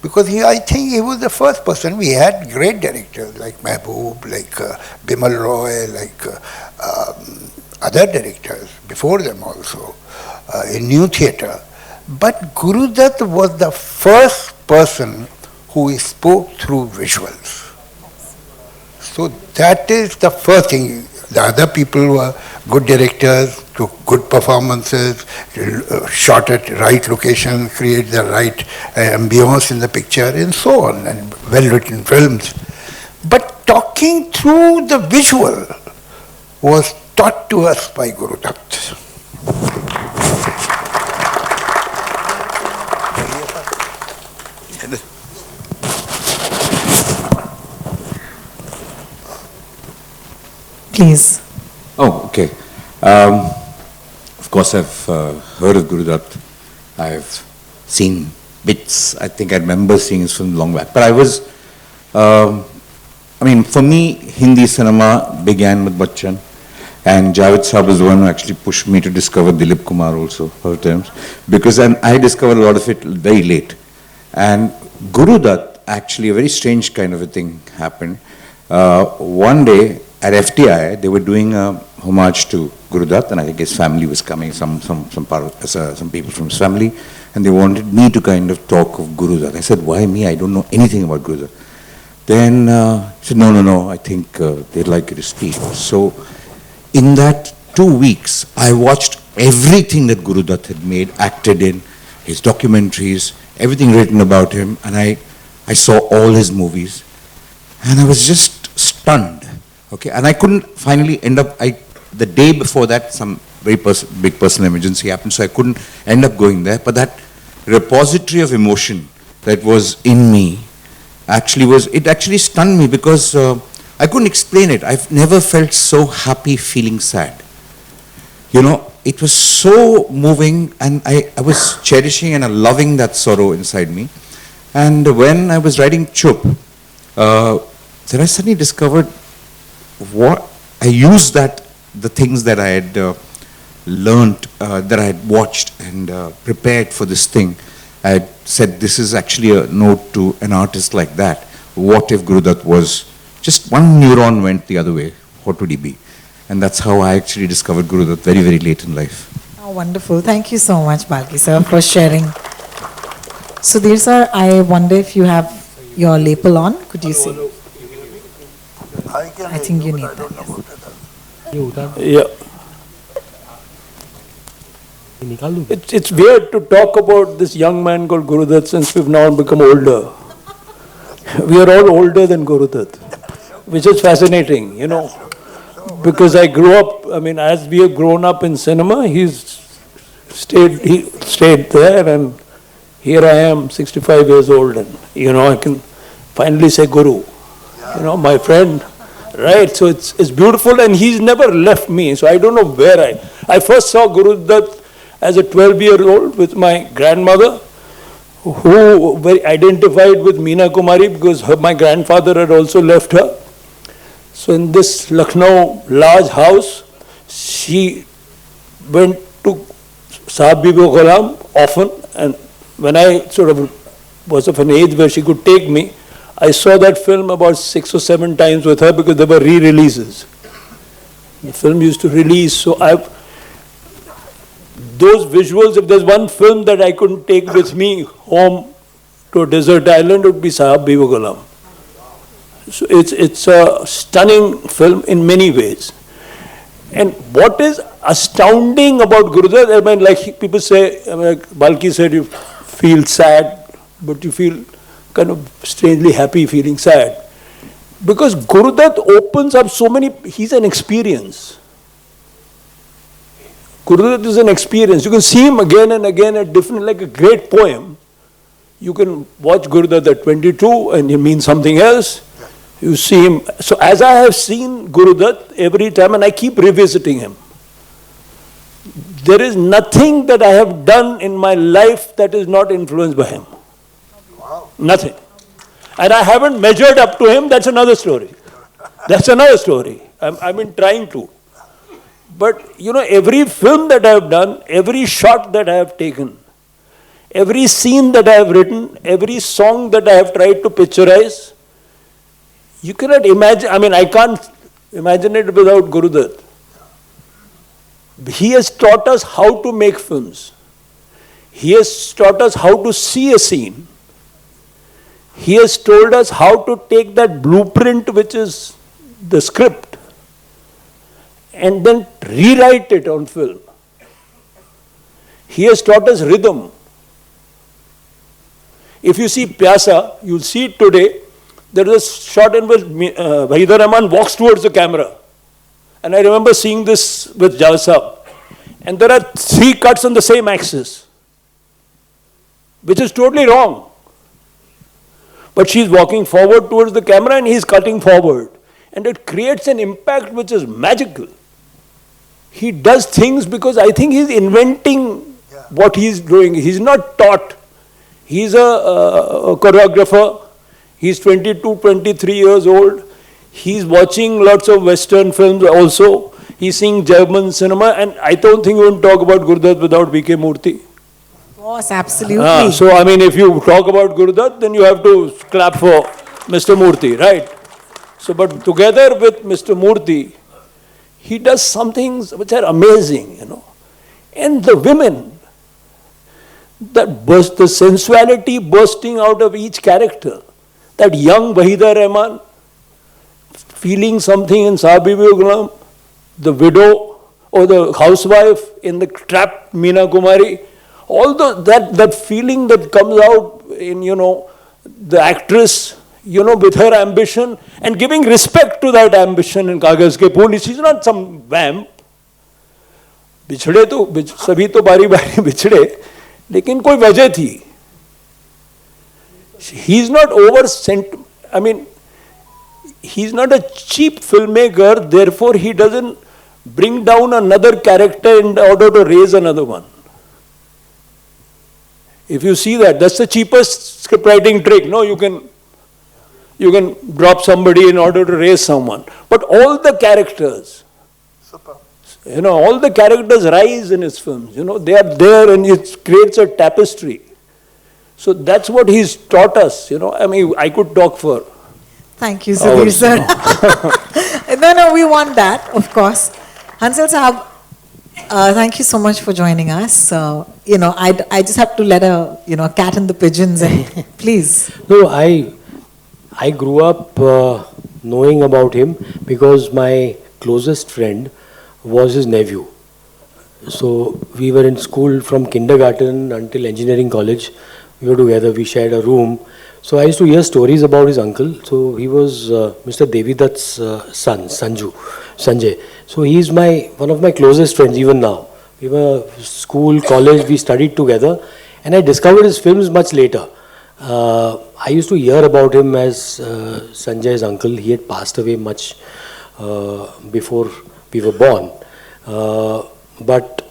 because I think he was the first person. We had great directors like Mehboob, like Bimal Roy, like other directors before them also in new theatre. But Guru Dutt was the first person who spoke through visuals. So that is the first thing. The other people were good directors, took good performances, shot at right location, create the right ambience in the picture, and so on, and well-written films. But talking through the visual was taught to us by Guru Dutt. Please. Oh, okay. Of course, I've heard of Guru Dutt. I've seen bits. I think I remember seeing his film long back. But I was, I mean, for me, Hindi cinema began with Bachchan. And Javed Sahab was the one who actually pushed me to discover Dilip Kumar also, her terms. Because I discovered a lot of it very late. And Guru Dutt, actually, a very strange kind of a thing happened. One day, at FTI, they were doing a homage to Guru Dutt, and I think his family was coming, some people from his family, and they wanted me to kind of talk of Guru Dutt. I said, why me? I don't know anything about Guru Dutt. Then he said, no, I think they'd like you to speak. So in that 2 weeks, I watched everything that Guru Dutt had made, acted in, his documentaries, everything written about him, and I saw all his movies, and I was just stunned. Okay, and I couldn't finally end up, the day before that, some very big personal emergency happened, so I couldn't end up going there. But that repository of emotion that was in me it actually stunned me because I couldn't explain it. I've never felt so happy feeling sad. You know, it was so moving, and I was cherishing and loving that sorrow inside me. And when I was writing Chup, then I suddenly discovered what I used the things that I had learned, that I had watched and prepared for this thing. I had said, this is actually a note to an artist like that. What if Guru Dutt was just one neuron went the other way? What would he be? And that's how I actually discovered Guru Dutt very, very late in life. Oh, wonderful. Thank you so much, Balki sir, for sharing. Sudhir sir, I wonder if you have your lapel on. Could you see? I think you need that. Yeah. It's weird to talk about this young man called Guru Dutt since we've now become older. We are all older than Guru Dutt, which is fascinating, you know, because I grew up, I mean, as we have grown up in cinema, he stayed there, and here I am, 65 years old, and, you know, I can finally say Guru, you know, my friend. Right, so it's beautiful, and he's never left me. So I don't know where I first saw Guru Dutt as a 12-year-old with my grandmother, who very identified with Meena Kumari because my grandfather had also left her. So in this Lucknow large house, she went to Sahab Bibi Ghulam often, and when I sort of was of an age where she could take me, I saw that film about 6 or 7 times with her because there were re-releases. The film used to release, so those visuals, if there's one film that I couldn't take with me home to a desert island, it would be Sahab Bibi Ghulam. So it's a stunning film in many ways. And what is astounding about Guru Dutt, I mean, like people say, like Balki said, you feel sad, but you feel kind of strangely happy, feeling sad. Because Guru Dutt opens up so many, he's an experience. Guru Dutt is an experience. You can see him again and again at different, like a great poem. You can watch Guru Dutt at 22 and it means something else. You see him. So as I have seen Guru Dutt every time, and I keep revisiting him, there is nothing that I have done in my life that is not influenced by him. Nothing. And I haven't measured up to him, that's another story. That's another story. I've been trying to. But, you know, every film that I have done, every shot that I have taken, every scene that I have written, every song that I have tried to picturize, you cannot imagine, I mean, I can't imagine it without Guru Dutt. He has taught us how to make films. He has taught us how to see a scene. He has told us how to take that blueprint, which is the script, and then rewrite it on film. He has taught us rhythm. If you see Pyaasa, you'll see it today, there is a shot in which Waheed Rahman walks towards the camera. And I remember seeing this with Javed Sahab. And there are 3 cuts on the same axis, which is totally wrong. But she's walking forward towards the camera and he's cutting forward. And it creates an impact which is magical. He does things because I think he's inventing what he's doing. He's not taught. He's a choreographer. He's 22, 23 years old. He's watching lots of Western films also. He's seeing German cinema. And I don't think we won't talk about Guru Dutt without V.K. Murthy. Of course, absolutely. So, I mean, if you talk about Guru Dutt, then you have to clap for Mr. Murthy, right? So, but together with Mr. Murthy, he does some things which are amazing, you know. And the women, that burst, the sensuality bursting out of each character. That young Waheed Rahman feeling something in Sahibi Gulam, the widow or the housewife in the trapped Meena Kumari, all that feeling that comes out in, you know, the actress, you know, with her ambition and giving respect to that ambition in Kagaz Ke Phool. She's not some vamp. बिछड़े तो सभी तो बारी बारी बिछड़े, लेकिन कोई वजह थी. He's not I mean, he's not a cheap filmmaker, therefore he doesn't bring down another character in order to raise another one. If you see that, that's the cheapest script writing trick. No, you can drop somebody in order to raise someone. But all the characters, you know, all the characters rise in his films. You know, they are there and it creates a tapestry. So that's what he's taught us, you know. I mean, I could talk for Thank you, Sudhir sir. No, we want that, of course. Hansal Sahab, thank you so much for joining us. You know, I just have to let a cat in the pigeons and please. No, I grew up knowing about him because my closest friend was his nephew. So we were in school from kindergarten until engineering college. We were together, we shared a room. So I used to hear stories about his uncle. So he was Mr. Devi Dutt's son, Sanjay. So he's one of my closest friends even now. We were school, college, we studied together. And I discovered his films much later. I used to hear about him as Sanjay's uncle. He had passed away much before we were born. But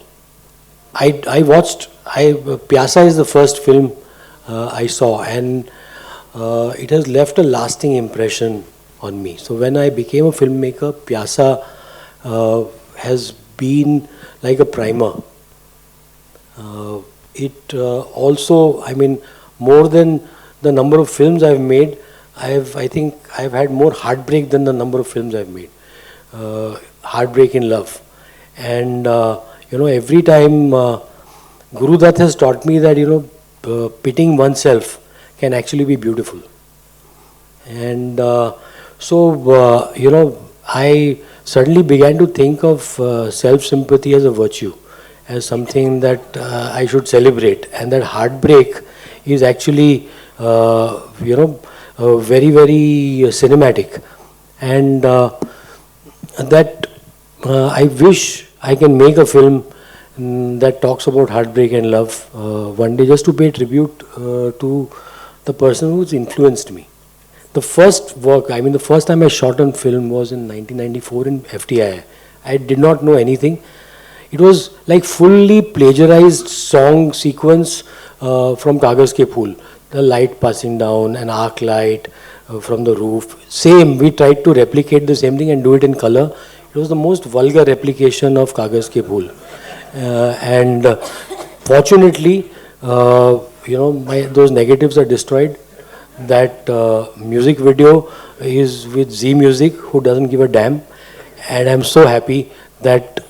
I watched, Pyaasa is the first film I saw, and it has left a lasting impression on me. So when I became a filmmaker, Pyaasa has been like a primer. It also, I mean, more than the number of films I've made, I think I've had more heartbreak than the number of films I've made. Heartbreak in love. And, you know, every time Guru Dutt has taught me that, you know, pitting oneself can actually be beautiful. And so, you know, I suddenly began to think of self-sympathy as a virtue, as something that I should celebrate. And that heartbreak is actually, you know, very, very cinematic. And that I wish I can make a film that talks about heartbreak and love one day, just to pay tribute to the person who's influenced me. The first work, I mean the first time I shot on film was in 1994 in FTI. I did not know anything. It was like fully plagiarized song sequence from Kagaz Ke Phool. The light passing down, an arc light from the roof. Same, we tried to replicate the same thing and do it in color. It was the most vulgar replication of Kagaz Ke Phool. And fortunately, those negatives are destroyed. That music video is with Z Music, who doesn't give a damn, and I'm so happy that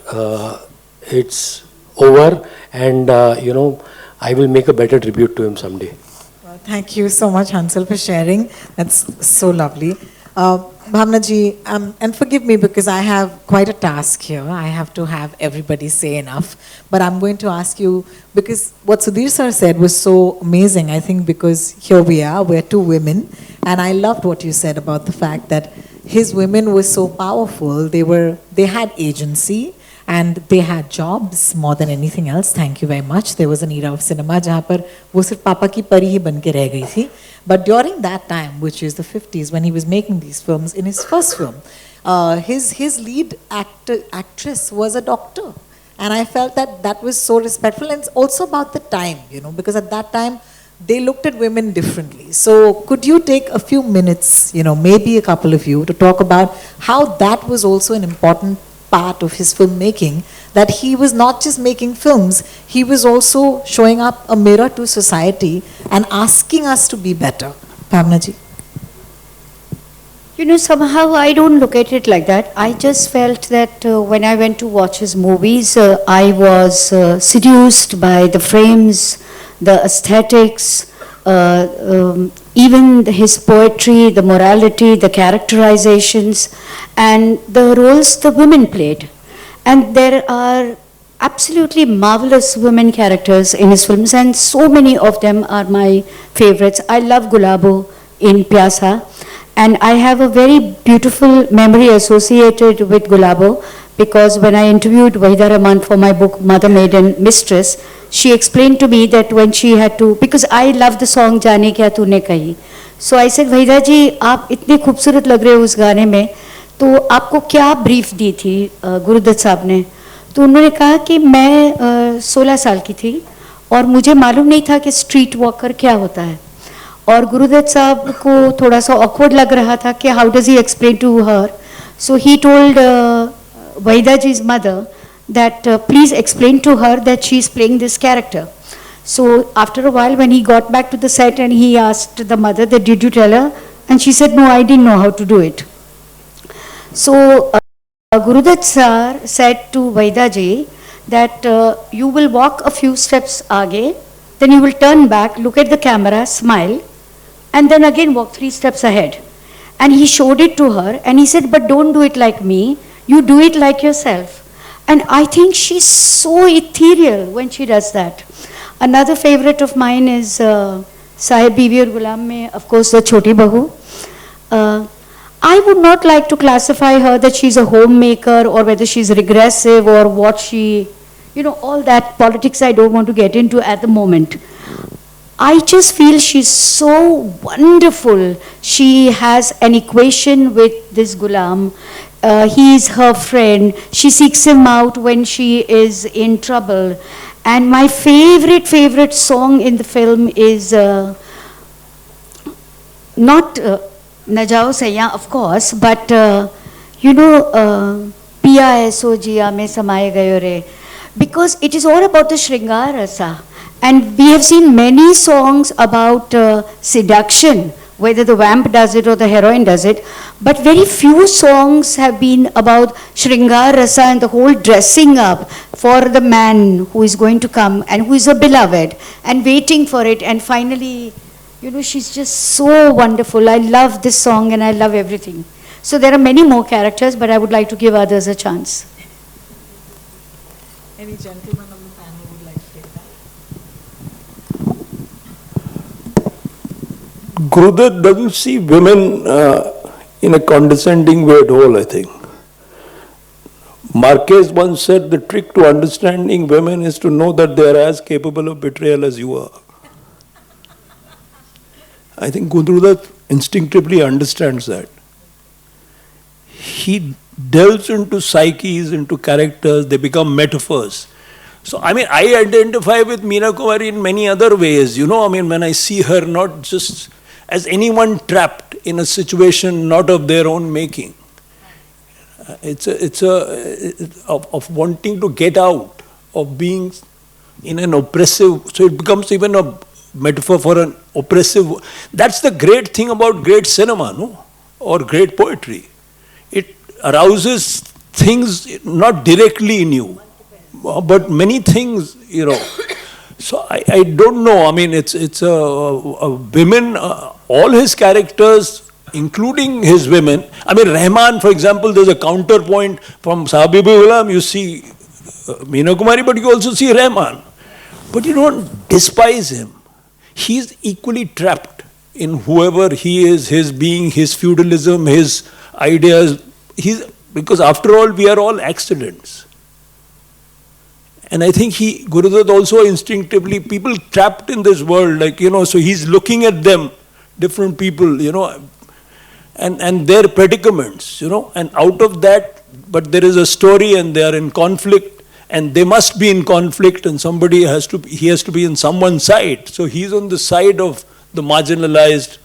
it's over, and I will make a better tribute to him someday. Well, thank you so much, Hansel, for sharing. That's so lovely. Bhavna ji, and forgive me because I have quite a task here. I have to have everybody say enough. But I'm going to ask you, because what Sudhir sir said was so amazing, I think, because here we are, we're two women. And I loved what you said about the fact that his women were so powerful. They had agency and they had jobs more than anything else. Thank you very much. There was an era of cinema जहाँ पर वो सिर्फ पापा की परी ही बन के रह गई थी. But during that time, which is the 50s, when he was making these films, in his first film, his lead actress was a doctor. And I felt that was so respectful, and it's also about the time, because at that time, they looked at women differently. So could you take a few minutes, maybe a couple of you, to talk about how that was also an important part of his filmmaking, that he was not just making films, he was also showing up a mirror to society and asking us to be better. Bhavna ji. Somehow I don't look at it like that. I just felt that when I went to watch his movies, I was seduced by the frames, the aesthetics, even his poetry, the morality, the characterizations, and the roles the women played. And there are absolutely marvelous women characters in his films, and so many of them are my favorites. I love Gulabo in Pyaasa, and I have a very beautiful memory associated with Gulabo, because when I interviewed Wahida Rahman for my book Mother, Maiden, Mistress, she explained to me that when she had to, because I love the song Jaane Kya Tune Kahi. So I said, Wahida ji, aap itne khubsurat lag rahe ho us gaane mein, तो आपको क्या brief दी थी गुरुदत्त साहब ने? तो उन्होंने कहा कि मैं 16 साल की थी और मुझे मालूम नहीं था कि स्ट्रीट वॉकर क्या होता है, और गुरुदत्त साहब को थोड़ा सा ऑकवर्ड लग रहा था कि how does he explain to her. So he told Waheeda जी's mother that please explain to her that she is playing this character. So after a while, when he got back to the set and he asked the mother that, did you tell her? And she said, no, I didn't know how to do it. So Gurudutt sir said to Wahida ji that you will walk a few steps aage, then you will turn back, look at the camera, smile, and then again walk 3 steps ahead. And he showed it to her and he said, but don't do it like me, you do it like yourself. And I think she's so ethereal when she does that. Another favorite of mine is Sahib Biwi Aur Gulam mein, of course, the Choti Bahu. I would not like to classify her that she's a homemaker or whether she's regressive or what she, all that politics I don't want to get into at the moment. I just feel she's so wonderful. She has an equation with this Gulam. He is her friend. She seeks him out when she is in trouble. And my favorite song in the film is not Najao Saiya, of course, but Piya Aisa Jiya Mein Samaye Gayo Re, because it is all about the Shringar Rasa. And we have seen many songs about seduction, whether the vamp does it or the heroine does it, but very few songs have been about Shringar Rasa and the whole dressing up for the man who is going to come and who is a beloved and waiting for it, and finally, she's just so wonderful. I love this song and I love everything. So there are many more characters, but I would like to give others a chance. Any gentleman on the panel would like to take that? Gurudutt doesn't see women in a condescending way at all, I think. Marquez once said the trick to understanding women is to know that they are as capable of betrayal as you are. I think Gurudutt instinctively understands that. He delves into psyches, into characters, they become metaphors. So, I identify with Meena Kumari in many other ways, when I see her not just as anyone trapped in a situation not of their own making. It's of wanting to get out, of being in an oppressive, so it becomes even a metaphor for an oppressive. That's the great thing about great cinema, no? Or great poetry. It arouses things not directly in you, but many things, you know. So I don't know. I mean, it's a women, all his characters, including his women. I mean, Rahman, for example, there's a counterpoint from Sahabi Ghulam. You see Meena Kumari, but you also see Rahman. But you don't despise him. He's equally trapped in whoever he is, his being, his feudalism, his ideas. Because after all, we are all accidents. And I think Guru Dutt also instinctively, people trapped in this world, like, you know, so he's looking at them, different people, you know, and their predicaments, you know, and out of that, but there is a story and they are in conflict, and they must be in conflict, and he has to be in someone's side. So he's on the side of the marginalized,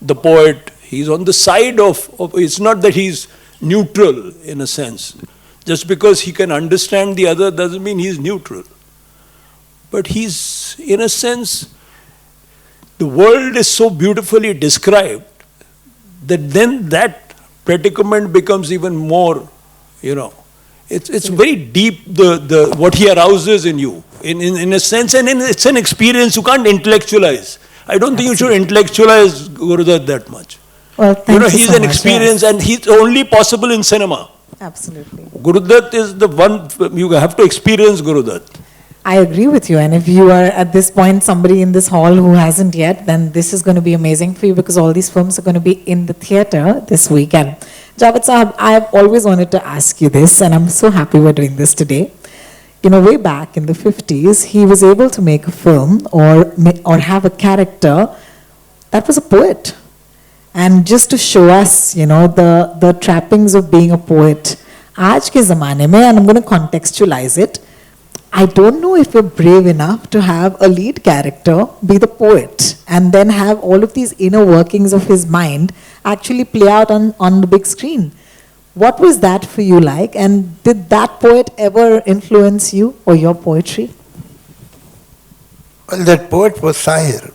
the poet. He's on the side of it's not that he's neutral in a sense. Just because he can understand the other doesn't mean he's neutral. But he's, in a sense, the world is so beautifully described that then that predicament becomes even more, you know, it's very deep, the what he arouses in you, in a sense, and it's an experience you can't intellectualize. I don't think you should intellectualize Guru Dutt that much. Well, thank you he's so an much, experience, yes. and he's only possible in cinema. Absolutely. Guru Dutt is the one, you have to experience Guru Dutt. I agree with you, and if you are at this point somebody in this hall who hasn't yet, then this is going to be amazing for you, because all these films are going to be in the theatre this weekend. Javed Sahab, I have always wanted to ask you this, and I'm so happy we're doing this today. You know, way back in the 50s, he was able to make a film or have a character that was a poet. And just to show us, you know, the trappings of being a poet, aaj ke zamane mein, and I'm going to contextualize it, I don't know if you're brave enough to have a lead character be the poet and then have all of these inner workings of his mind actually play out on the big screen. What was that for you like, and did that poet ever influence you or your poetry? Well, that poet was Sahir,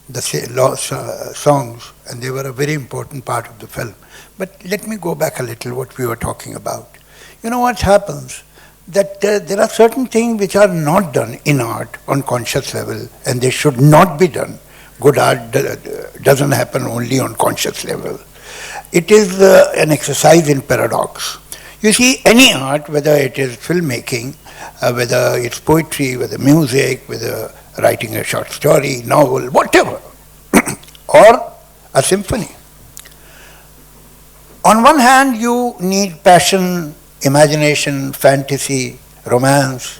the songs, and they were a very important part of the film. But let me go back a little, what we were talking about. You know what happens? That there are certain things which are not done in art on conscious level, and they should not be done. Good art doesn't happen only on conscious level. It is an exercise in paradox. You see, any art, whether it is filmmaking, whether it's poetry, whether music, whether writing a short story, novel, whatever, or a symphony. On one hand, you need passion, imagination, fantasy, romance.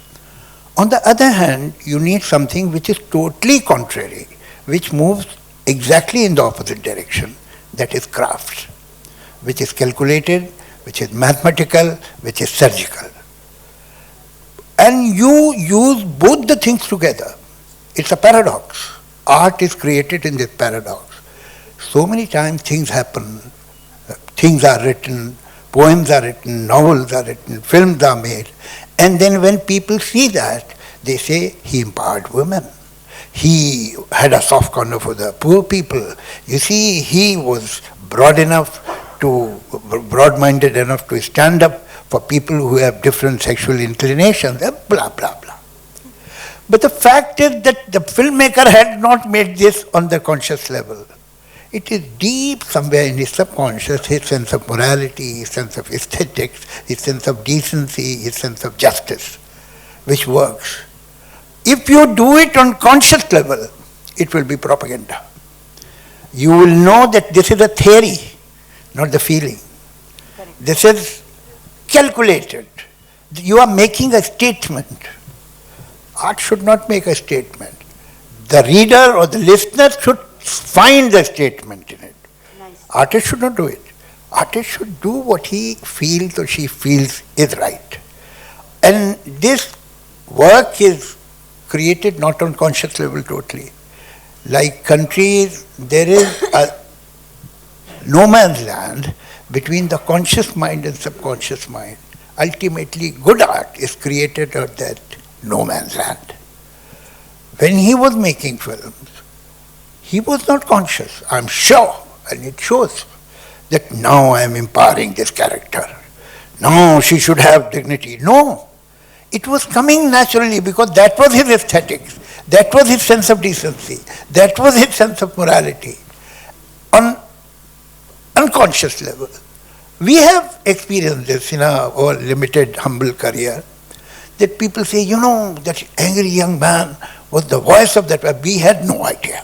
On the other hand, you need something which is totally contrary, which moves exactly in the opposite direction, that is craft, which is calculated, which is mathematical, which is surgical. And you use both the things together. It's a paradox. Art is created in this paradox. So many times things happen, things are written, poems are written, novels are written, films are made, and then when people see that, they say, he empowered women. He had a soft corner for the poor people. You see, he was broad-minded enough to stand up for people who have different sexual inclinations, blah, blah, blah. But the fact is that the filmmaker had not made this on the conscious level. It is deep somewhere in his subconscious, his sense of morality, his sense of aesthetics, his sense of decency, his sense of justice, which works. If you do it on conscious level, it will be propaganda. You will know that this is a theory, not the feeling. Correct. This is calculated. You are making a statement. Art should not make a statement. The reader or the listener should find the statement in it. Nice. Artist should not do it. Artist should do what he feels or she feels is right. And this work is created not on conscious level totally. Like countries, there is a no man's land between the conscious mind and subconscious mind. Ultimately, good art is created at that no man's land. when he was making films, he was not conscious, I'm sure, and it shows that now I am empowering this character. No, she should have dignity. No, it was coming naturally because that was his aesthetics, that was his sense of decency, that was his sense of morality. On unconscious level, we have experienced this in our limited, humble career, that people say, you know, that angry young man was the voice of that. We had no idea.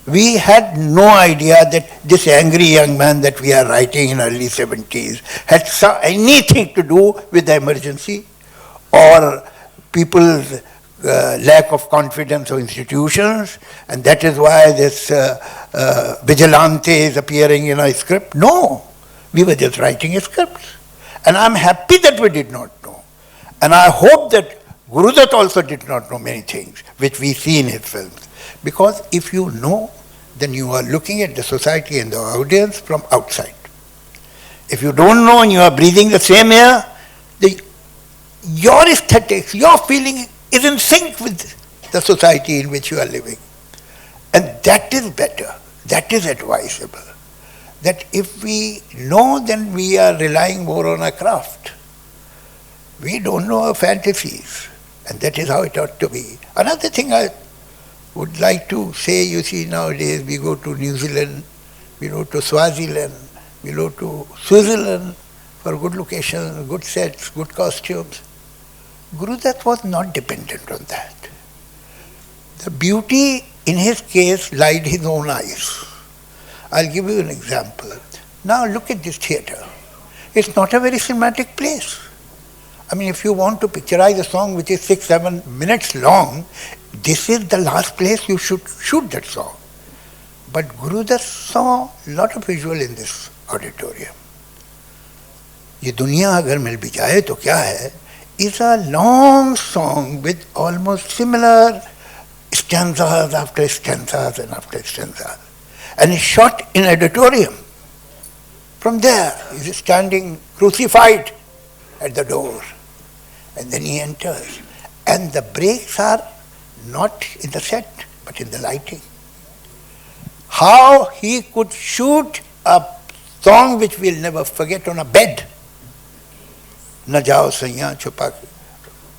We had no idea that this angry young man that we are writing in early 70s had anything to do with the emergency or people's lack of confidence of institutions, and that is why this vigilante is appearing in a script. No, we were just writing a script. And I'm happy that we did not know. And I hope that Guru Dutt also did not know many things which we see in his films. Because if you know, then you are looking at the society and the audience from outside. If you don't know and you are breathing the same air, your aesthetics, your feeling is in sync with the society in which you are living. And that is better, that is advisable. That if we know, then we are relying more on our craft. We don't know our fantasies, and that is how it ought to be. Another thing I would like to say, you see, nowadays we go to New Zealand, we go to Swaziland, we go to Switzerland for good locations, good sets, good costumes. Guru Dutt was not dependent on that. The beauty in his case lied his own eyes. I'll give you an example. Now look at this theatre. It's not a very cinematic place. I mean, if you want to picturize a song which is 6-7 minutes long, this is the last place you should shoot that song. But Guru Dutt saw a lot of visual in this auditorium. ये दुनिया अगर मिल भी जाए तो क्या है? Is a long song with almost similar stanzas after stanzas and after stanzas. And it's shot in auditorium. From there, he is standing crucified at the door. And then he enters. And the breaks are not in the set, but in the lighting. How he could shoot a song which we'll never forget on a bed. न जाओ सैया छुपा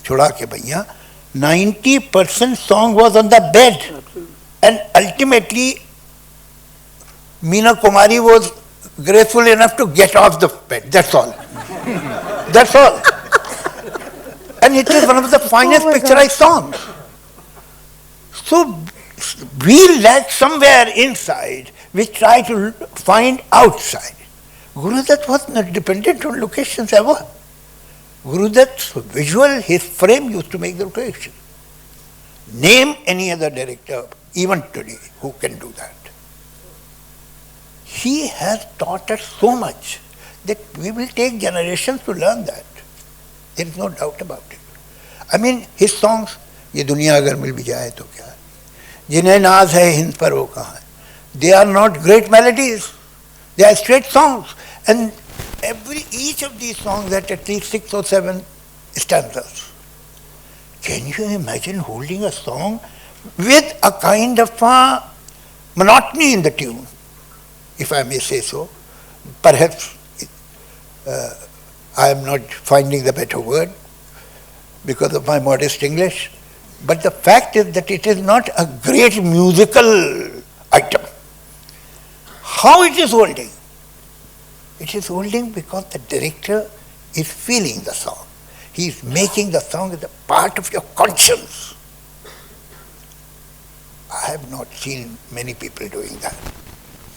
छुड़ा के भैया. 90% song was on the bed. And ultimately, Meena Kumari was graceful enough to get off the bed. That's all. That's all. And it is one of the finest picturized songs. So we lack somewhere inside, we try to find outside. Guru Dutt was not dependent on locations ever. Guru Dutt's visual, his frame used to make the location. Name any other director, even today, who can do that. He has taught us so much that we will take generations to learn that. There is no doubt about it. I mean, his songs, ये दुनिया अगर मिल भी जाए तो क्या, जिन्हें नाज है हिंद पर वो कहाँ है. They are not great melodies. They are straight songs. And each of these songs had at least 6 or 7 stanzas. Can you imagine holding a song with a kind of monotony in the tune, if I may say so? Perhaps I am not finding the better word because of my modest English. But the fact is that it is not a great musical item. How it is holding? It is holding because the director is feeling the song. He is making the song as a part of your conscience. I have not seen many people doing that.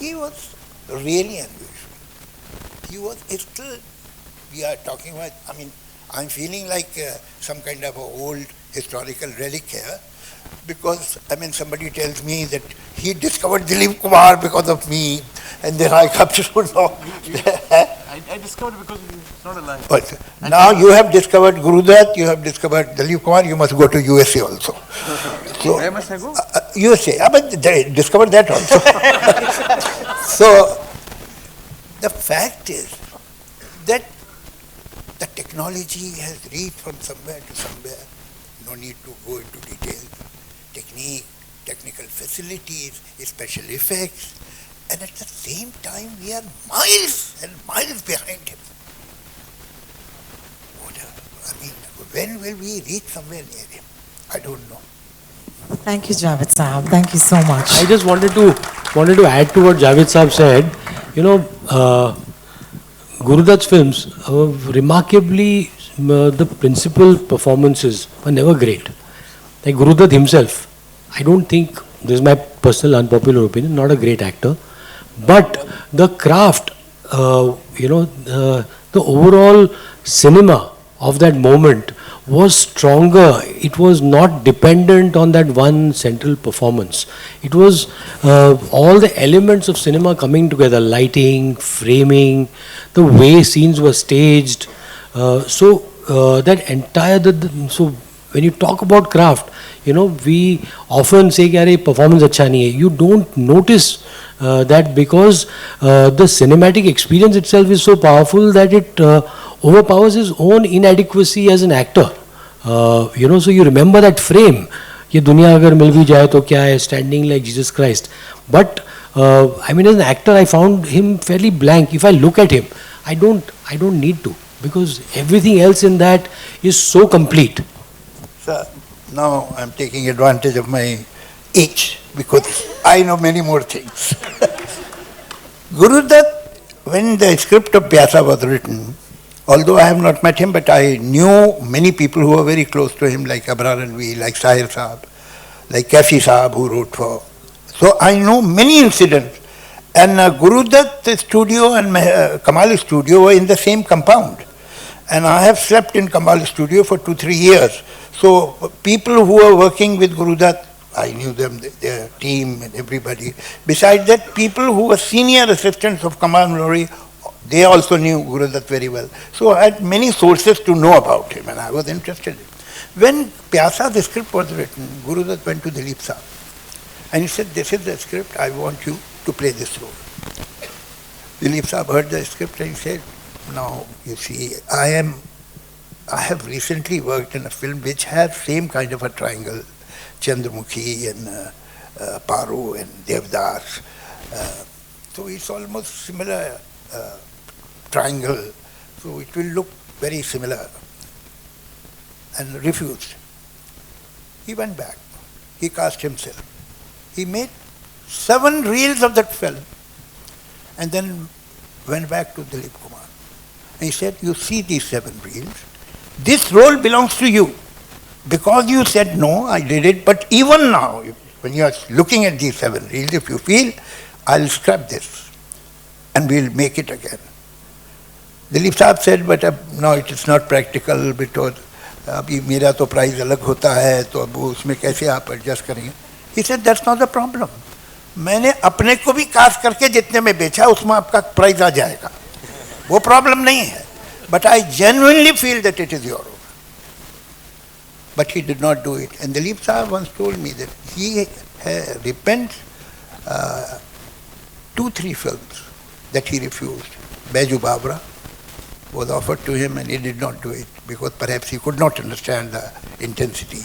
He was really unusual. He was still, we are talking about, I mean, I'm feeling like some kind of an old historical relic here, because, I mean, somebody tells me that he discovered Dilip Kumar because of me, and then I come to know. I discovered because he's not alive. But now you have discovered Guru Dutt, you have discovered Dilip Kumar, you must go to USA also. So, Where must I go? USA, but they discovered that also. So, the fact is that the technology has reached from somewhere to somewhere. No need to go into details. Technique unique technical facilities, special effects, and at the same time we are miles and miles behind him. When will we reach somewhere near him? I don't know. Thank you, Javed Sahab. Thank you so much. I just wanted to add to what Javed Saab said. You know, Guru Dutt's films, remarkably, the principal performances were never great. Like Guru Dutt himself, I don't think, this is my personal unpopular opinion, not a great actor, but the craft, the overall cinema of that moment was stronger. It was not dependent on that one central performance. It was all the elements of cinema coming together, lighting, framing, the way scenes were staged. So when you talk about craft, we often say that performance acha nahi hai. You don't notice that because the cinematic experience itself is so powerful that it overpowers his own inadequacy as an actor. So you remember that frame. Ye duniya agar mil bhi jaye to kya hai, standing like Jesus Christ. But as an actor, I found him fairly blank. If I look at him, I don't need to, because everything else in that is so complete. Sir, now I'm taking advantage of my age because I know many more things. Guru Dutt, when the script of Pyaasa was written, although I have not met him, but I knew many people who were very close to him, like Abrar Alvi, like Sahir Saab, like Kafi Saab, who wrote for. So I know many incidents. And Guru Dutt's studio and Kamal's studio were in the same compound. And I have slept in Kamal's studio for 2-3 years. So people who were working with Guru Dutt, I knew them, their team and everybody. Besides that, people who were senior assistants of Kamal Maluri, they also knew Guru Dutt very well. So I had many sources to know about him, and I was interested in him. When Pyaasa, the script was written, Guru Dutt went to Dilip Saab. And he said, this is the script, I want you to play this role. Dilip Saab heard the script and he said, now, you see, I have recently worked in a film which has same kind of a triangle, Chandramukhi and Paru and Devdas. So it's almost similar triangle, so it will look very similar. And refused. He went back. He cast himself. He made 7 reels of that film and then went back to Dilip Kumar. And he said, you see these 7 reels, this role belongs to you. Because you said no, I did it, but even now, when you are looking at these 7 reels, if you feel, I'll scrap this and we'll make it again. Dilip Saab said, but no, it is not practical because अभी मेरा तो price अलग होता है तो अब उसमें कैसे आप एडजस्ट करेंगे. He said, that's not the problem. मैंने अपने को भी कास्ट करके जितने में बेचा उसमें आपका प्राइस आ जाएगा, वो प्रॉब्लम नहीं है. But I genuinely feel that it is your own. But he did not do it. And Dilip Saab once told me that he repents 2-3 films that he refused. Baiju Babra was offered to him and he did not do it because perhaps he could not understand the intensity.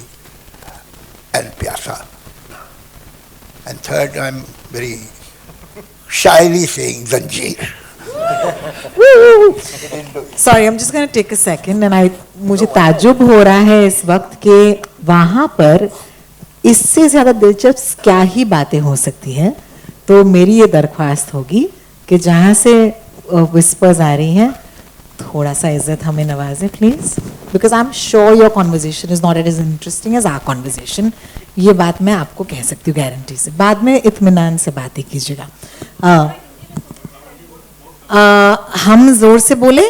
And Pyaasa. And third, I'm very shyly saying Zanjeer. Sorry, I'm just going to take a second and मुझे ताज्जुब हो रहा है इस वक्त के वहाँ पर इससे ज़्यादा दिलचस्प क्या ही बातें हो सकती हैं. तो मेरी ये दरख्वास्त होगी कि जहाँ से whispers आ रही हैं थोड़ा सा इज्जत हमें नवाजें please, because I am sure your conversation is not as interesting as our conversation. ये बात मैं आपको कह सकती हूँ गारंटी से. बाद में इत्मीनान से बातें कीजिएगा. हम जोर से बोले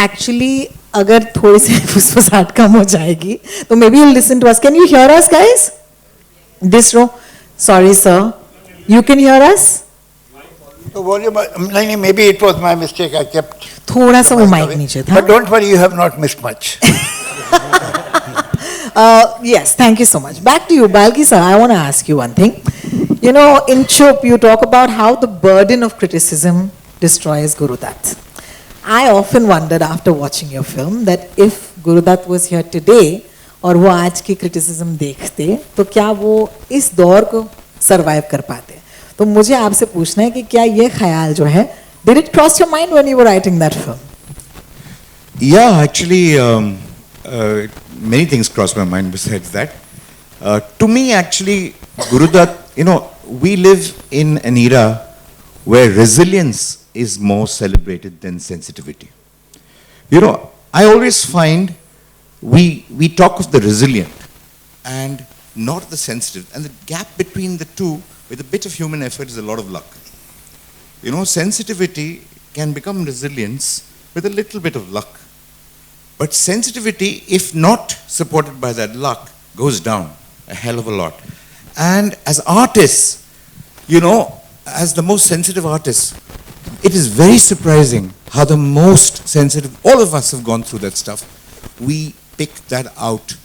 एक्चुअली अगर थोड़ी सी फुसफुसाहट कम हो जाएगी तो maybe you listen to us. Can you hear us guys? This row, sorry sir, you can hear us? So volume, maybe it was my mistake. I kept. थोड़ा सा वो माइक नीचे था. But don't worry, you have not missed much. Yes, thank you so much. Back to you, Balki sir. I want to ask you one thing. You know, in Chup, you talk about how the burden of criticism destroys Guru Dutt. I often wondered after watching your film that if Guru Dutt was here today, और वो आज की criticism देखते तो क्या वो इस दौर को सरवाइव कर पाते? तो मुझे आपसे पूछना है कि क्या ये ख्याल जो है, did it cross your mind when you were writing that film? Yeah, actually, many things crossed my mind besides that. To me, actually, Guru Dutt, we live in an era where resilience is more celebrated than sensitivity. I always find we talk of the resilient and not the sensitive. And the gap between the two, with a bit of human effort, is a lot of luck. Sensitivity can become resilience with a little bit of luck. But sensitivity, if not supported by that luck, goes down a hell of a lot. And as artists, as the most sensitive artists, it is very surprising how the most sensitive, all of us have gone through that stuff, we pick that out.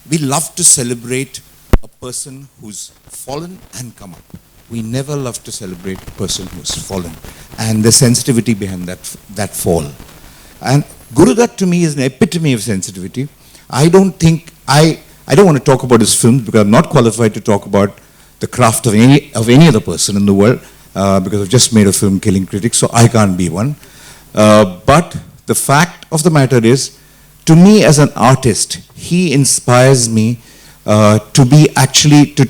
We love to celebrate a person who's fallen and come up. We never love to celebrate a person who's fallen and the sensitivity behind that fall. And Guru Dutt to me is an epitome of sensitivity. I don't want to talk about his films because I'm not qualified to talk about the craft of any other person in the world because I've just made a film, Killing Critics, so I can't be one. But the fact of the matter is, to me as an artist, he inspires me to be actually, to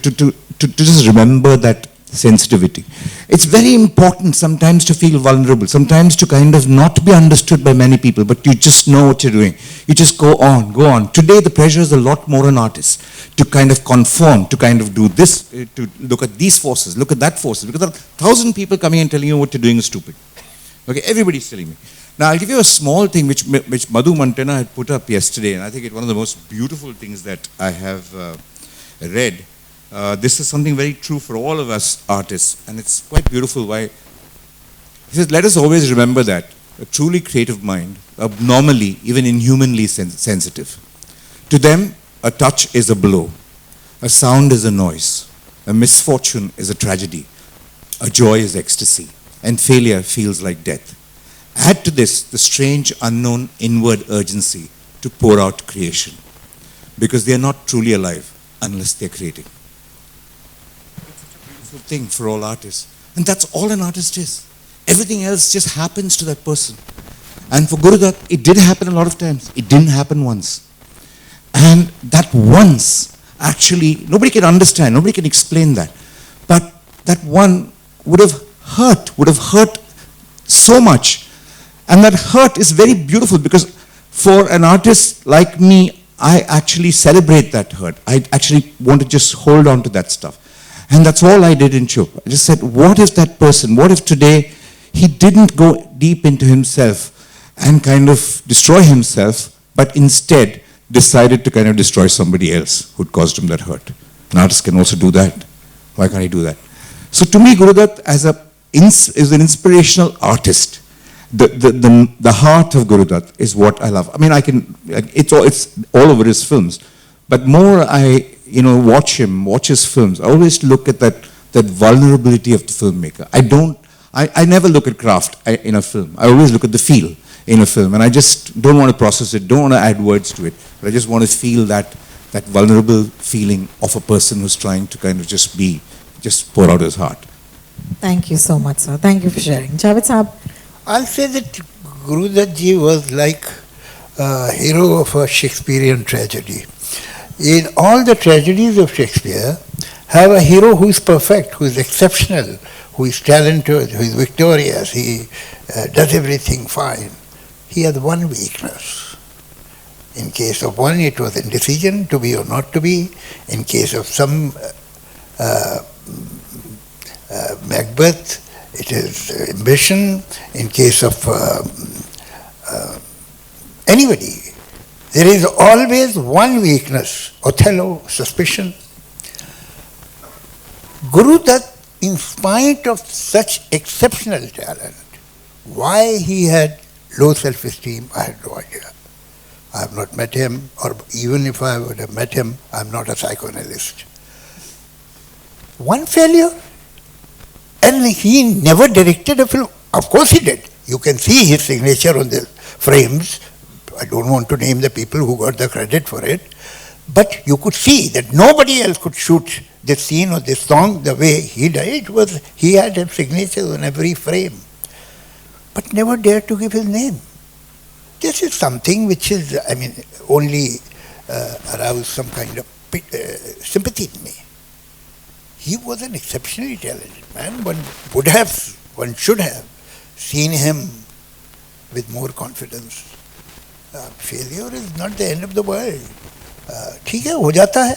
just remember that sensitivity. It's very important sometimes to feel vulnerable, sometimes to kind of not be understood by many people, but you just know what you're doing. You just go on, go on. Today the pressure is a lot more on artists to kind of conform, to kind of do this, to look at these forces, look at that forces, because there are 1,000 people coming and telling you what you're doing is stupid. Okay, everybody's telling me. Now I'll give you a small thing which Madhu Mantena had put up yesterday, and I think it's one of the most beautiful things that I have read. This is something very true for all of us artists, and it's quite beautiful. Why? He says, let us always remember that a truly creative mind, abnormally, even inhumanly sensitive. To them, a touch is a blow, a sound is a noise, a misfortune is a tragedy, a joy is ecstasy, and failure feels like death. Add to this the strange, unknown inward urgency to pour out creation, because they are not truly alive unless they're creating. Thing for all artists, and that's all an artist is. Everything else just happens to that person. And for Guru Dutt, it did happen a lot of times. It didn't happen once. And that once, actually, nobody can understand, nobody can explain that. But that one would have hurt so much. And that hurt is very beautiful because for an artist like me, I actually celebrate that hurt. I actually want to just hold on to that stuff. And that's all I did in Chup. I just said, what if that person, what if today he didn't go deep into himself and kind of destroy himself, but instead decided to kind of destroy somebody else who'd caused him that hurt. An artist can also do that. Why can't he do that? So to me, Guru Dutt is an inspirational artist. The heart of Guru Dutt is what I love. I mean, it's all over his films, but more I watch his films, I always look at that vulnerability of the filmmaker. I never look at craft in a film. I always look at the feel in a film, and I just don't want to process it, don't want to add words to it, but I just want to feel that vulnerable feeling of a person who's trying to kind of just pour out his heart. Thank you so much, sir. Thank you for sharing. Javed Saab. I'll say that Guru Dutt ji was like a hero of a Shakespearean tragedy. In all the tragedies of Shakespeare, have a hero who is perfect, who is exceptional, who is talented, who is victorious, he does everything fine. He has one weakness. In case of one, it was indecision, to be or not to be. In case of some Macbeth, it is ambition. In case of anybody, there is always one weakness, Othello, suspicion. Guru Dutt, in spite of such exceptional talent, why he had low self-esteem, I have no idea. I have not met him, or even if I would have met him, I am not a psychoanalyst. One failure, and he never directed a film. Of course he did. You can see his signature on the frames. I don't want to name the people who got the credit for it, But you could see that nobody else could shoot this scene or this song the way he did. He had his signature on every frame, but never dared to give his name. This is something which is, only aroused some kind of sympathy in me. He was an exceptionally talented man. One should have seen him with more confidence. Failure is not the end of the world. ठीक है, हो जाता है.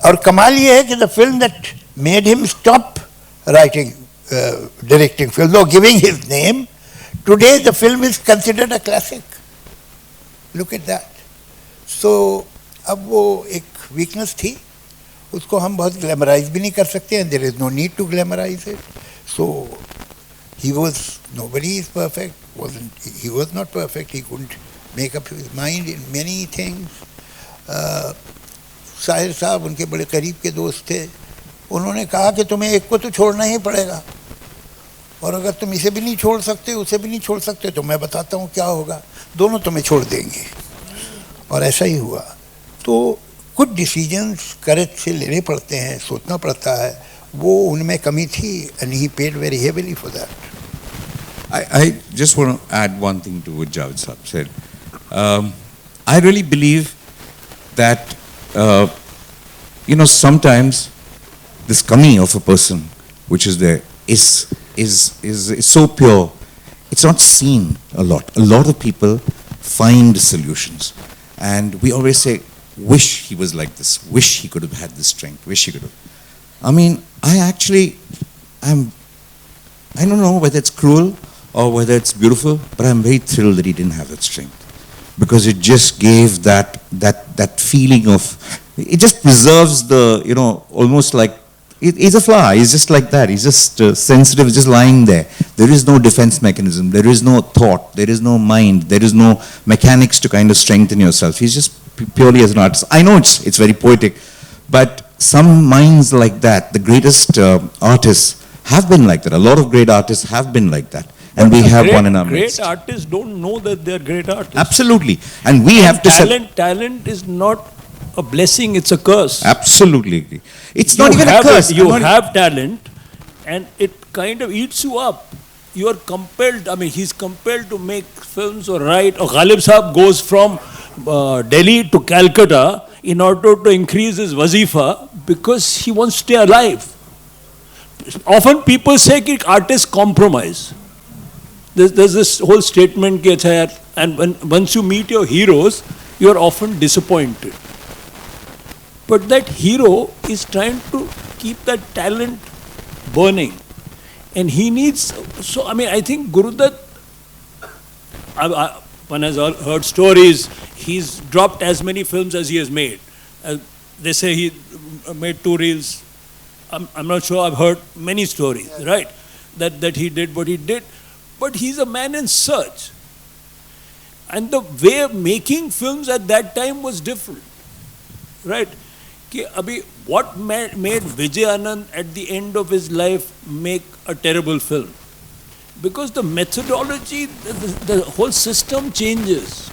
और कमाल ये है कि the film that made him stop directing films or giving his name, today the film is considered a classic. Look at that. So अब वो एक weakness थी, उसको हम बहुत glamorize भी नहीं कर सकते, and there is no need to glamorize it. So nobody is perfect. He was not perfect. He couldn't make up his mind in many things. Sahir साहब उनके बड़े करीब के दोस्त थे. उन्होंने कहा कि तुम्हें एक को तो छोड़ना ही पड़ेगा, और अगर तुम इसे भी नहीं छोड़ सकते, उसे भी नहीं छोड़ सकते, तो मैं बताता हूँ क्या होगा, दोनों तुम्हें छोड़ देंगे. और ऐसा ही हुआ. तो कुछ डिसीजंस करेज से लेने पड़ते हैं, सोचना पड़ता है. वो उनमें कमी थी, and he paid very heavily for that. I just want to add one thing to what Javed Sahab said. I really believe that, sometimes this coming of a person which is there is so pure, it's not seen a lot. A lot of people find solutions. And we always say, wish he was like this, wish he could have had this strength, wish he could have. I don't know whether it's cruel or whether it's beautiful, but I'm very thrilled that he didn't have that strength. Because it just gave that feeling of, it just preserves the, almost like, he's a flower, he's just like that, he's just sensitive, just lying there. There is no defense mechanism, there is no thought, there is no mind, there is no mechanics to kind of strengthen yourself. He's just purely as an artist. I know it's very poetic, but some minds like that, the greatest artists have been like that. A lot of great artists have been like that. And we have one in our midst. Great artists don't know that they're great artists. Absolutely. And we have to... Talent is not a blessing, it's a curse. Absolutely. It's not even a curse. You have talent and it kind of eats you up. You are compelled, he's compelled to make films or write. Or Ghalib Sahab goes from Delhi to Calcutta in order to increase his wazifa because he wants to stay alive. Often people say that artists compromise. There's this whole statement, and once you meet your heroes, you are often disappointed. But that hero is trying to keep that talent burning. And he needs, I think Guru Dutt, one has heard stories, he's dropped as many films as he has made. They say he made 2 reels. I'm not sure, I've heard many stories, right? That he did what he did. But he's a man in search. And the way of making films at that time was different. Right? What made Vijay Anand at the end of his life make a terrible film? Because the methodology, the whole system changes.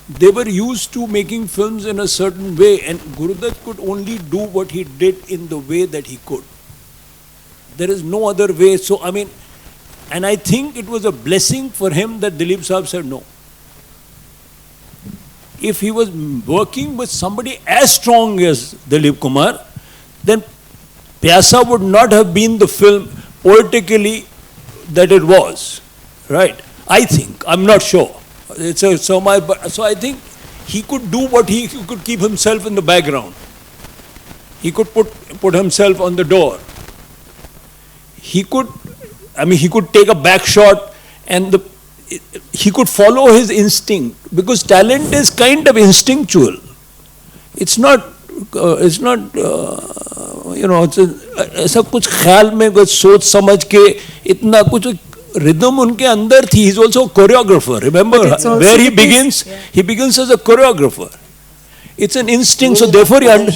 They were used to making films in a certain way, and Guru Dutt could only do what he did in the way that he could. There is no other way. So, and I think it was a blessing for him that Dilip Sahab said no. If he was working with somebody as strong as Dilip Kumar, then Pyaasa would not have been the film poetically that it was. Right? I think. I'm not sure. So I think he could do what he could keep himself in the background. He could put himself on the door. He could take a back shot and he could follow his instinct, because talent is kind of instinctual. It's not ऐसा कुछ ख्याल में कुछ सोच समझ के इतना कुछ rhythm उनके अंदर थी. He's also a choreographer. Remember where he begins? He begins as a choreographer. It's an instinct. So therefore, Uday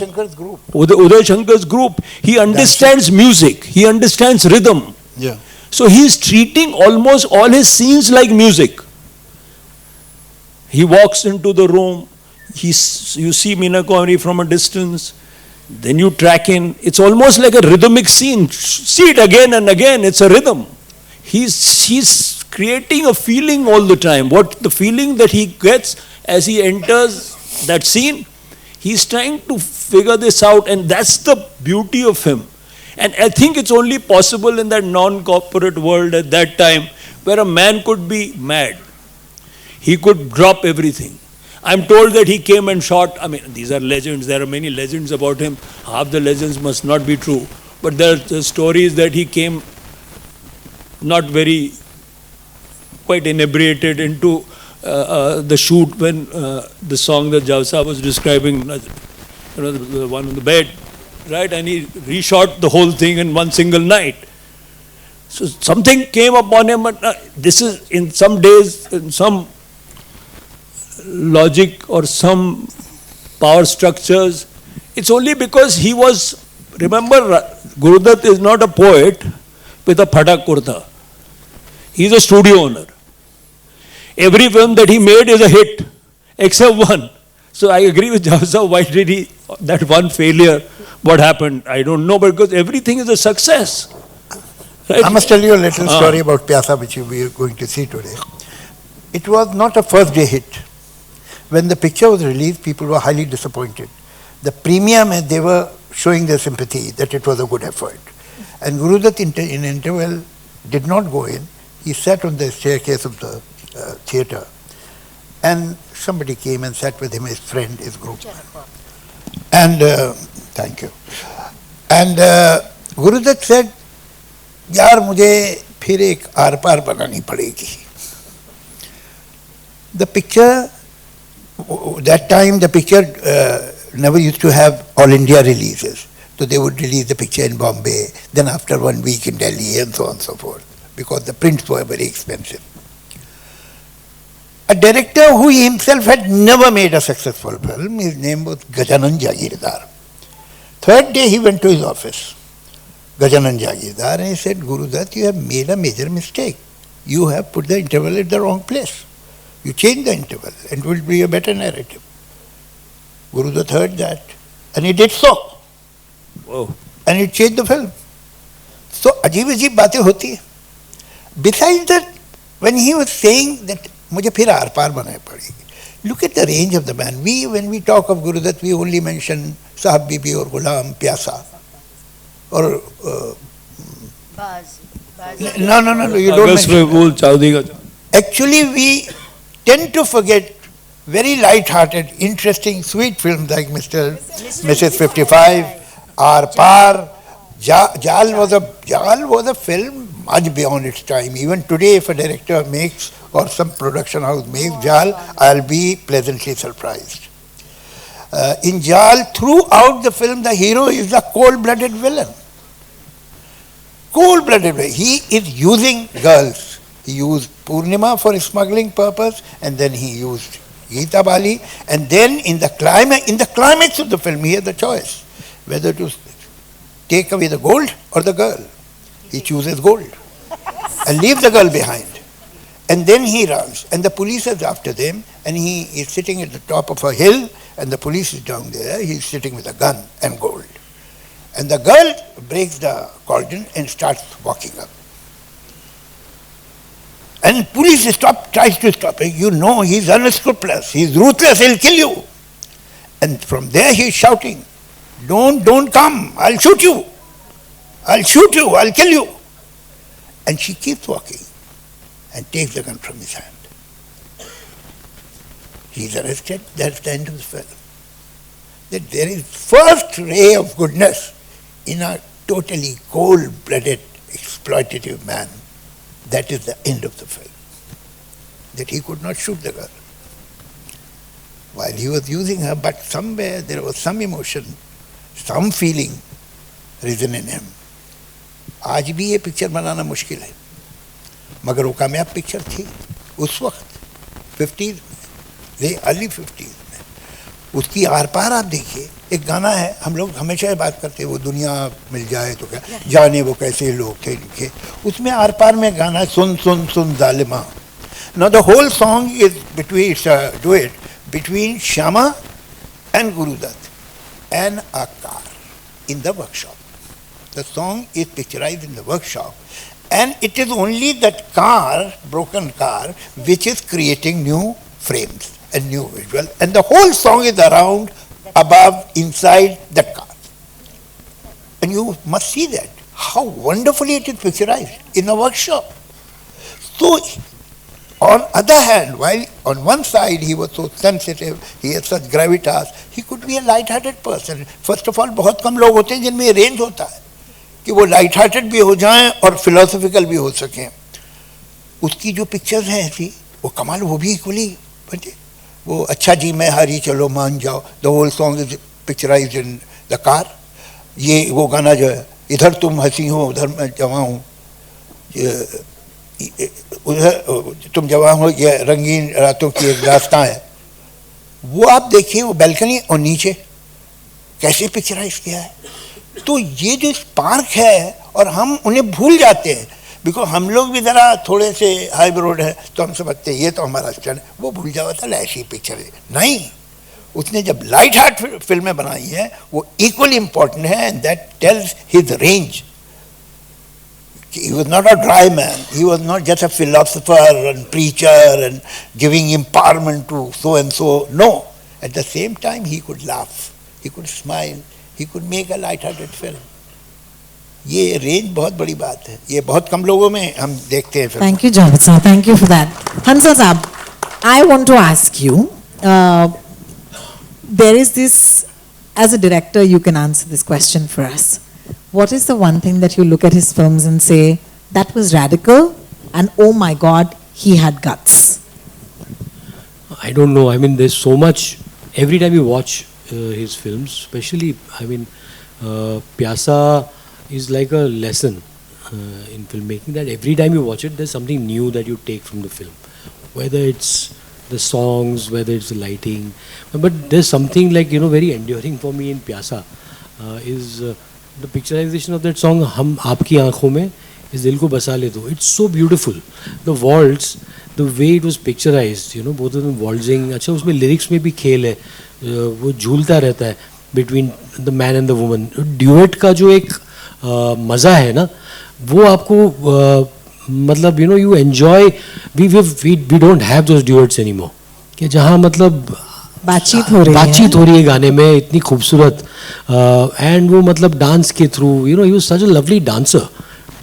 Shankar's group. He understands music. He understands rhythm. Yeah. So he's treating almost all his scenes like music. He walks into the room. you see Meena Kumaari from a distance, then you track in. It's almost like a rhythmic scene. See it again and again. It's a rhythm. He's creating a feeling all the time. What the feeling that he gets as he enters that scene, he's trying to figure this out, and that's the beauty of him. And I think it's only possible in that non-corporate world at that time, where a man could be mad. He could drop everything. I'm told that he came and shot. I mean, these are legends. There are many legends about him. Half the legends must not be true. But there are stories that he came not very, quite inebriated into the shoot when the song that Javsa was describing, the one on the bed, right? And he reshot the whole thing in one single night. So something came upon him, but this is in some days, in some logic or some power structures, it's only because he was, remember, Guru Dutt is not a poet with a phatak kurta. He's a studio owner. Every film that he made is a hit, except one. So I agree with Javsa, why did he, that one failure, what happened? I don't know, because everything is a success. Right? I must tell you a little story about Pyaasa, which we are going to see today. It was not a first day hit. When the picture was released, people were highly disappointed. The premium, they were showing their sympathy that it was a good effort. And Guru Dutt in interval did not go in. He sat on the staircase of the theatre, and somebody came and sat with him, his friend, his group. And thank you. And Guru Dutt said, "Yaar, mujhe phir ek aar-paar banani padegi." The picture, that time the picture never used to have all India releases. So they would release the picture in Bombay, then after 1 week in Delhi, and so on and so forth, because the prints were very expensive. A director who himself had never made a successful film, his name was Gajanan Jagirdar. Third day he went to his office, Gajanan Jagirdar, and he said, "Guru Dutt, you have made a major mistake. You have put the interval at the wrong place. You change the interval and it will be a better narrative." Guru Dutt heard that, and he did so. Whoa. And he changed the film. So, ajeeb baatein hoti hai. Besides that, when he was saying that, "Mujhe phir aar-paar banai padegi," look at the range of the man. When we talk of Guru Dutt, we only mention Sahab Bibi or Ghulam, Pyaasa. Or, no, you don't mention. Actually, we tend to forget very light-hearted, interesting, sweet films like Mrs. 55, Aar-Paar. Jal was a film much beyond its time. Even today, if a director makes or some production house makes Jal, I'll be pleasantly surprised. In Jal, throughout the film, the hero is a cold-blooded villain. Cold-blooded villain. He is using girls. He used Purnima for smuggling purpose, and then he used Geeta Bali, and then in the climax of the film, he has the choice whether to take away the gold or the girl. He chooses gold and leaves the girl behind. And then he runs, and the police is after them, and he is sitting at the top of a hill, and the police is down there. He's sitting with a gun and gold. And the girl breaks the cordon and starts walking up. And police tries to stop him. You know, he's unscrupulous, he's ruthless, he'll kill you. And from there he's shouting, don't come, I'll shoot you, I'll kill you. And she keeps walking and takes the gun from his hand. He's arrested, that's the end of the film. That there is first ray of goodness in a totally cold-blooded, exploitative man. That is the end of the film. That he could not shoot the girl while he was using her, but somewhere there was some emotion, some feeling risen in him. आज भी ये picture बनाना मुश्किल है, मगर वो कामयाब picture थी उस वक्त 50s में, अर्ली 50s में. उसकी आर पार आप देखिए, एक गाना है, हम लोग हमेशा ये बात करते हैं, वो दुनिया मिल जाए तो क्या जाने वो कैसे लोग थे लिखे, उसमें आर पार में गाना सुन सुन सुन जालिमा. Now the whole song is between, it's a duet between Shama and Guru Dutt and a car in the workshop. The song is picturized in the workshop, and it is only that car, broken car, which is creating new frames and new visual, and the whole song is around, above, inside the car. And you must see that, how wonderfully it is picturized in a workshop. So, on other hand, while on one side he was so sensitive, he had such gravitas, he could be a light-hearted person. First of all, बहुत कम लोग होते हैं जिनमें range होता है कि वो light-hearted भी हो जाएं और फिलोसॉफिकल भी हो सकें. उसकी जो पिक्चर्स हैं ऐसी, वो कमाल, वो भी इक्वली बचे. वो अच्छा जी मैं हारी चलो मान जाओ, the whole song is picturised in the car. ये वो गाना जो है, इधर तुम हंसी हो उधर मैं जवां हूँ, उधर तुम जवां हो, ये रंगीन रातों की एक दास्तां है. वो आप देखिए, वो बैल्कनी और नीचे कैसे पिक्चराइज किया है. तो ये जो स्पार्क है, और हम उन्हें भूल जाते हैं, बिकॉज हम लोग भी ज़रा थोड़े से हाई ब्रोड है, तो हम समझते हैं ये तो हमारा स्टैंड. वो भूल जाओ था ऐसी पिक्चर है. नहीं, उसने जब लाइट हार्ट फिल्में बनाई हैं, वो इक्वली इम्पोर्टेंट है, and that tells his range. He was not a dry man. He was not just a philosopher and preacher and giving empowerment to so and so. No. At the same time, he could laugh. He could smile. He could make a light-hearted film. ये range बहुत बड़ी बात है. ये बहुत कम लोगों में हम देखते हैं. Thank you, Javed sir. Thank you for that. Hansal Saab, I want to ask you, there is this, as a director, you can answer this question for us. What is the one thing that you look at his films and say, that was radical, and oh my God, he had guts? I don't know. I mean, there's so much. Every time you watch his films, especially, I mean, Pyaasa is like a lesson in filmmaking, that every time you watch it, there's something new that you take from the film. Whether it's the songs, whether it's the lighting. But there's something like, very enduring for me in Pyaasa is the picturization of that song, Hum Aapki Aankhon Mein, is Dil Ko Basa Le Do. It's so beautiful. The waltz, the way it was picturized, both of them waltzing. अच्छा, उसमें lyrics में भी खेल है, वो झूलता रहता है between the man and the woman. Duet का जो एक मज़ा है ना, वो आपको मतलब you enjoy. We don't have those duets anymore. कि जहाँ मतलब बातचीत हो रही है गाने में इतनी खूबसूरत, एंड वो मतलब डांस के through, he was such a lovely dancer,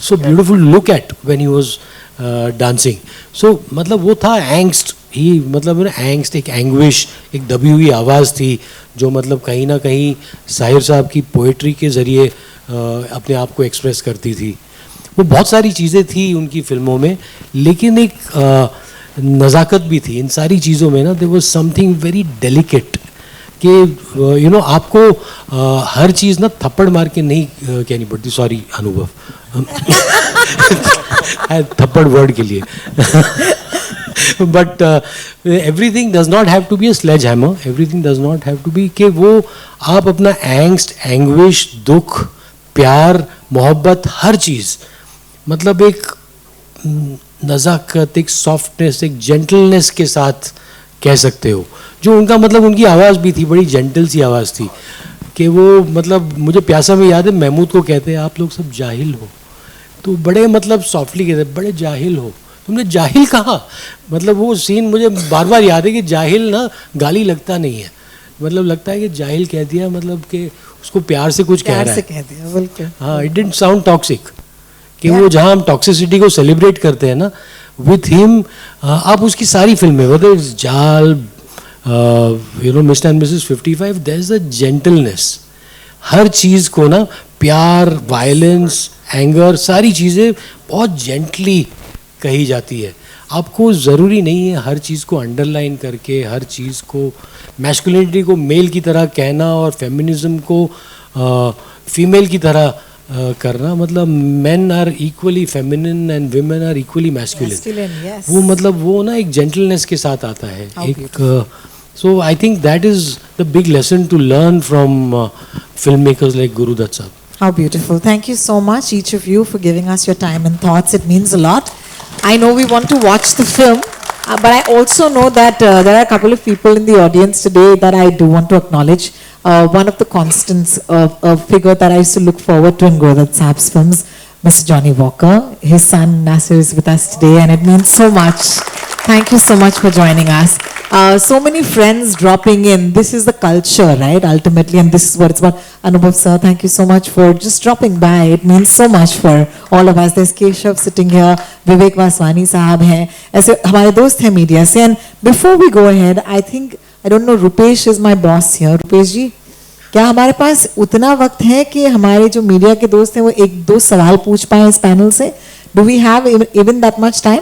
so beautiful look at when he was dancing. So मतलब वो था एंग्स्ट, ही मतलब एंग्स्ट, एक एंग्विश, एक दबी हुई आवाज़ थी जो मतलब कहीं ना कहीं साहिर साहब की पोएट्री के ज़रिए अपने आप को एक्सप्रेस करती थी. वो बहुत सारी चीज़ें थी उनकी फिल्मों में, लेकिन एक नज़ाकत भी थी इन सारी चीज़ों में ना. There was something very delicate कि आपको हर चीज़ ना थप्पड़ मार के नहीं कहनी पड़ती. सॉरी अनुभव, थप्पड़ वर्ड के लिए. But everything does not have to be a sledge hammer. Everything does not have to be कि वो आप अपना एंग्स्ट, एंग्विश, दुख, प्यार, मोहब्बत, हर चीज़ मतलब एक नज़ाकत, एक सॉफ्टनेस, एक जेंटलनेस के साथ कह सकते हो. जो उनका मतलब उनकी आवाज़ भी थी, बड़ी जेंटल सी आवाज़ थी कि वो मतलब मुझे प्यासा में याद है महमूद को कहते हैं आप लोग सब जाहिल हो, तो बड़े मतलब सॉफ्टली कहते हैं बड़े जाहिल हो. तुमने जाहिल कहा, मतलब वो सीन मुझे बार बार याद है कि जाहिल ना गाली लगता नहीं है, मतलब लगता है कि जाहिल कह दिया, मतलब कि उसको प्यार से कुछ कह रहा है. हाँ, इट डिडंट साउंड टॉक्सिक. कि वो जहाँ हम टॉक्सिसिटी को सेलिब्रेट करते हैं ना, विथ हिम आप उसकी सारी फिल्में, whether it's Jaal, mister and mrs 55, there is a gentleness. हर चीज़ को ना प्यार, वायलेंस, एंगर, सारी चीज़ें बहुत जेंटली कही जाती है. आपको ज़रूरी नहीं है हर चीज़ को अंडरलाइन करके, हर चीज़ को, मैस्कुलिनिटी को मेल की तरह कहना और फेमिनिज्म को फीमेल की तरह करना. मतलब men are equally feminine and women are equally masculine. वो मतलब वो ना एक जेंटलनेस के साथ आता है. एक so I think that is the big lesson to learn from film makers like Guru Dutt साहब. How beautiful. Thank you so much, each of you, for giving us your time and thoughts. It means a lot. I know we want to watch the film. But I also know that there are a couple of people in the audience today that I do want to acknowledge. One of the constants of a figure that I used to look forward to in Gurudhat Saab's films, Mr. Johnny Walker. His son Nasir is with us today, and it means so much. Thank you so much for joining us. So many friends dropping in. This is the culture, right, ultimately, and this is what it's about. Anubhav sir, thank you so much for just dropping by. It means so much for all of us. There's Keshav sitting here, Vivek Vaswani sahab hain. ऐसे हमारे दोस्त हैं media से. And before we go ahead, I don't know, Rupesh is my boss here. Rupesh जी, क्या हमारे पास उतना वक्त है कि हमारे जो मीडिया के दोस्त हैं वो एक दो सवाल पूछ पाएं इस पैनल से? Do we have even that much time?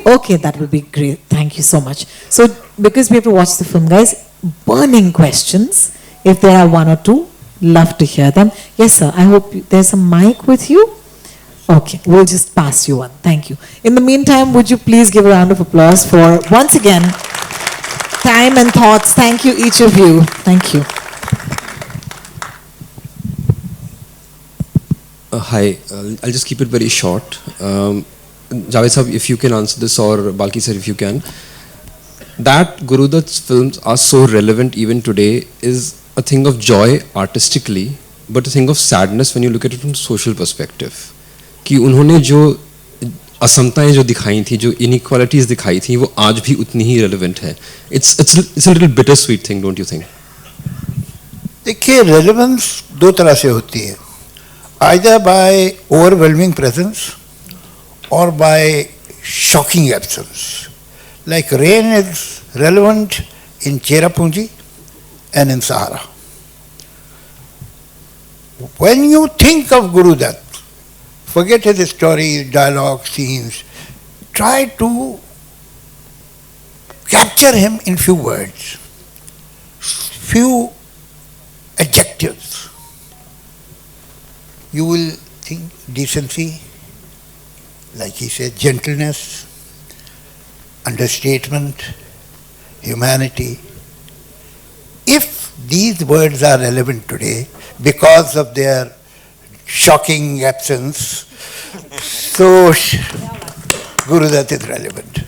Okay, that will be great. Thank you so much. So, because we have to watch the film, guys, burning questions. If there are one or two, love to hear them. Yes, sir. I hope there's a mic with you. Okay, we'll just pass you one. Thank you. In the meantime, would you please give a round of applause for, once again, time and thoughts. Thank you, each of you. Thank you. Hi, I'll just keep it very short. Javed Sahab, if you can answer this, or Balki sir, if you can. That Guru Dutt's films are so relevant even today is a thing of joy artistically, but a thing of sadness when you look at it from social perspective. कि उन्होंने जो असमताएं जो दिखाई थी, जो inequalities दिखाई थी, वो आज भी उतनी ही relevant है. It's a little bittersweet thing, don't you think? देखिए, relevance दो तरह से होती है. Either by overwhelming presence or by shocking absence. Like rain is relevant in Cherrapunji and in Sahara. When you think of Guru Dutt, forget his story, dialogue, scenes, try to capture him in few words, few adjectives. You will think decency, like he said, gentleness, understatement, humanity. If these words are relevant today because of their shocking absence, so Guru Dutt is relevant.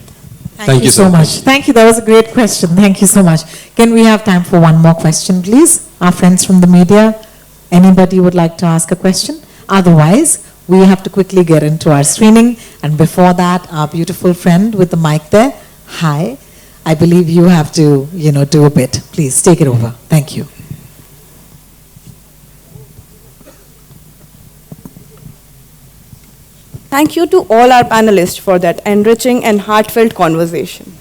Thank you so much. Thank you. That was a great question. Thank you so much. Can we have time for one more question, please? Our friends from the media, anybody would like to ask a question? Otherwise, we have to quickly get into our screening. And before that, our beautiful friend with the mic there, hi. I believe you have to, do a bit. Please take it over. Thank you. Thank you to all our panelists for that enriching and heartfelt conversation.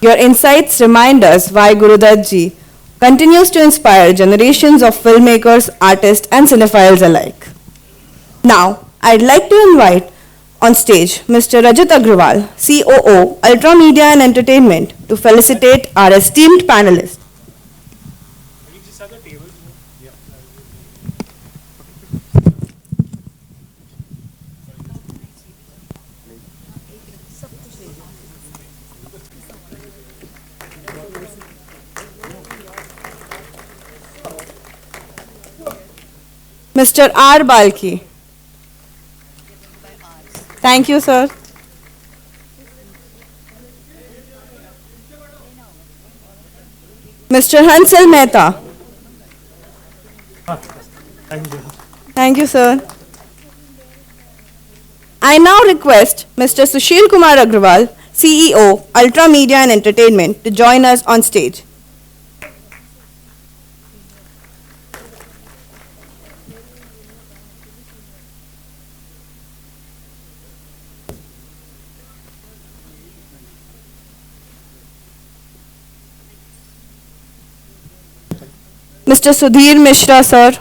Your insights remind us why Guru Dutt ji continues to inspire generations of filmmakers, artists, and cinephiles alike. Now, I'd like to invite on stage Mr. Rajat Agrawal, COO, Ultra Media and Entertainment, to felicitate our esteemed panelists. Mr. R. Balki. Thank you, sir. Mr. Hansal Mehta. Thank you, sir. I now request Mr. Sushil Kumar Agrawal, CEO, Ultra Media and Entertainment, to join us on stage. Mr. Sudhir Mishra, sir.